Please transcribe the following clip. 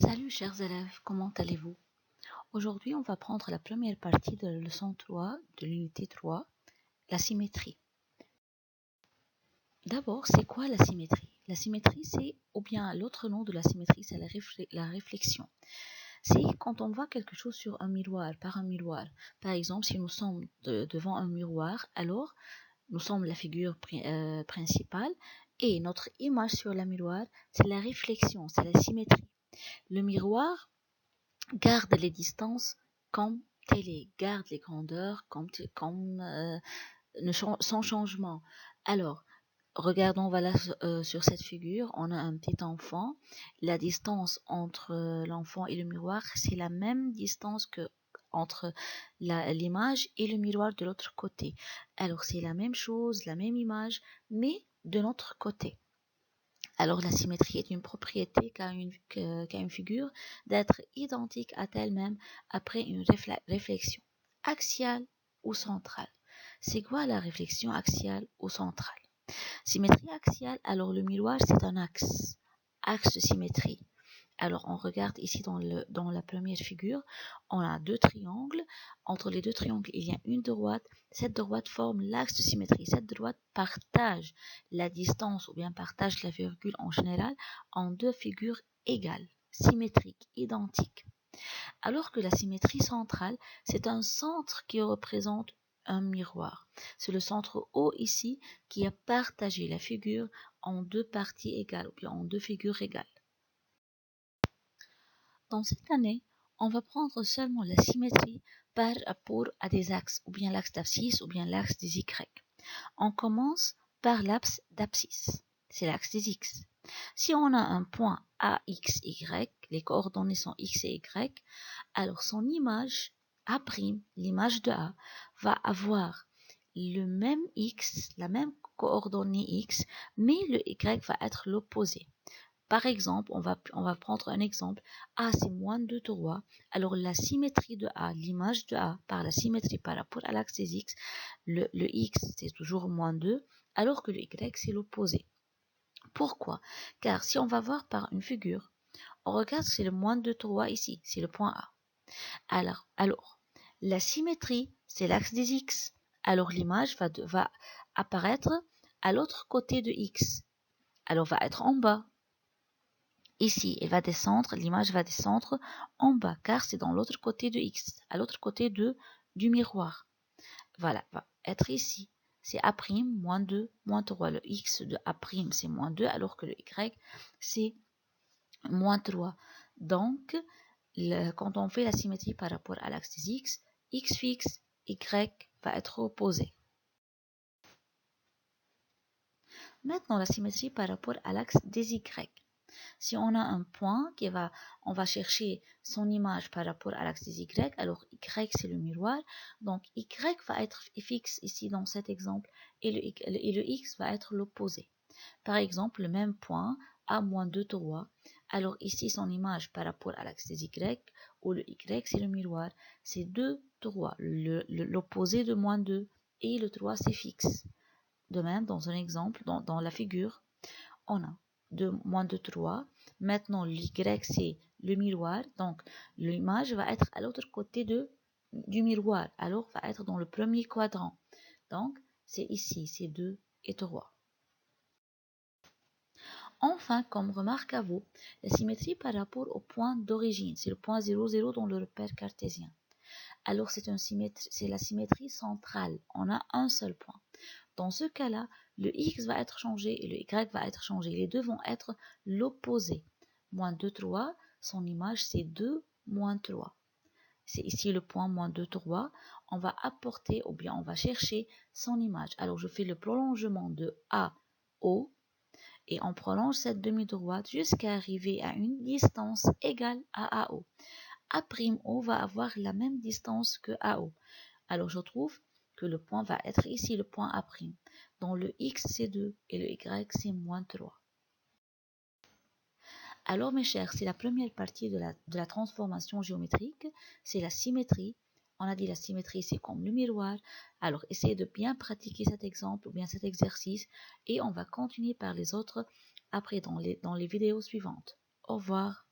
Salut chers élèves, comment allez-vous? Aujourd'hui, on va prendre la première partie de la leçon 3 de l'unité 3, la symétrie. D'abord, c'est quoi la symétrie? La symétrie, c'est, ou bien l'autre nom de la symétrie, c'est la réflexion. C'est quand on voit quelque chose sur un miroir, par un miroir. Par exemple, si nous sommes devant un miroir, alors nous sommes la figure principale et notre image sur le miroir, c'est la réflexion, c'est la symétrie. Le miroir garde les distances comme télé, garde les grandeurs sans changement. Alors, regardons voilà, sur cette figure, on a un petit enfant. La distance entre l'enfant et le miroir, c'est la même distance que entre l'image et le miroir de l'autre côté. Alors, c'est la même chose, la même image, mais de l'autre côté. Alors la symétrie est une propriété qu'a une figure d'être identique à elle-même après une réflexion axiale ou centrale. C'est quoi la réflexion axiale ou centrale? Symétrie axiale, alors le miroir c'est un axe de symétrie. Alors, on regarde ici dans la première figure, on a deux triangles. Entre les deux triangles, il y a une droite. Cette droite forme l'axe de symétrie. Cette droite partage la distance ou bien partage la virgule en général en deux figures égales, symétriques, identiques. Alors que la symétrie centrale, c'est un centre qui représente un miroir. C'est le centre O ici qui a partagé la figure en deux parties égales ou bien en deux figures égales. Dans cette année, on va prendre seulement la symétrie par rapport à des axes, ou bien l'axe d'abscisse, ou bien l'axe des Y. On commence par l'axe d'abscisse, c'est l'axe des X. Si on a un point AX, Y, les coordonnées sont X et Y, alors son image, A', l'image de A, va avoir le même X, la même coordonnée X, mais le Y va être l'opposé. Par exemple, on va prendre un exemple. A, c'est moins 2 3. Alors, la symétrie de A, l'image de A par la symétrie par rapport à l'axe des X, le X, c'est toujours moins 2, alors que le Y, c'est l'opposé. Pourquoi? Car si on va voir par une figure, on regarde, c'est le moins 2 3 ici, c'est le point A. Alors, la symétrie, c'est l'axe des X. Alors, l'image va apparaître à l'autre côté de X. Alors, va être en bas. Ici, elle va descendre, l'image va descendre en bas, car c'est dans l'autre côté de X, à l'autre côté du miroir. Voilà, va être ici. C'est A', moins 2, moins 3. Le X de A', c'est moins 2, alors que le Y, c'est moins 3. Donc, quand on fait la symétrie par rapport à l'axe des X fixe, Y va être opposé. Maintenant, la symétrie par rapport à l'axe des Y. Si on a un point on va chercher son image par rapport à l'axe des Y, alors Y c'est le miroir, donc Y va être fixe ici dans cet exemple et le X va être l'opposé. Par exemple, le même point A moins 2, 3, alors ici son image par rapport à l'axe des Y, où le Y c'est le miroir, c'est 2, 3, l'opposé de moins 2 et le 3 c'est fixe. De même, dans un exemple, dans la figure, on a moins de 3. Maintenant, l'Y, c'est le miroir. Donc, l'image va être à l'autre côté du miroir. Alors, va être dans le premier quadrant. Donc, c'est ici, c'est 2 et 3. Enfin, comme remarque à vous, la symétrie par rapport au point d'origine, c'est le point 0, 0 dans le repère cartésien. Alors, c'est la symétrie centrale. On a un seul point. Dans ce cas-là, le X va être changé et le Y va être changé. Les deux vont être l'opposé. Moins 2, 3, son image c'est 2, moins 3. C'est ici le point moins 2, 3. On va apporter ou bien on va chercher son image. Alors je fais le prolongement de A, O et on prolonge cette demi-droite jusqu'à arriver à une distance égale à AO. A'O va avoir la même distance que AO. Alors je trouve que le point va être ici le point A'. Dans le X c'est 2 et le Y c'est moins 3. Alors mes chers, c'est la première partie de la transformation géométrique, c'est la symétrie. On a dit la symétrie c'est comme le miroir. Alors essayez de bien pratiquer cet exemple ou bien cet exercice et on va continuer par les autres après dans les vidéos suivantes. Au revoir.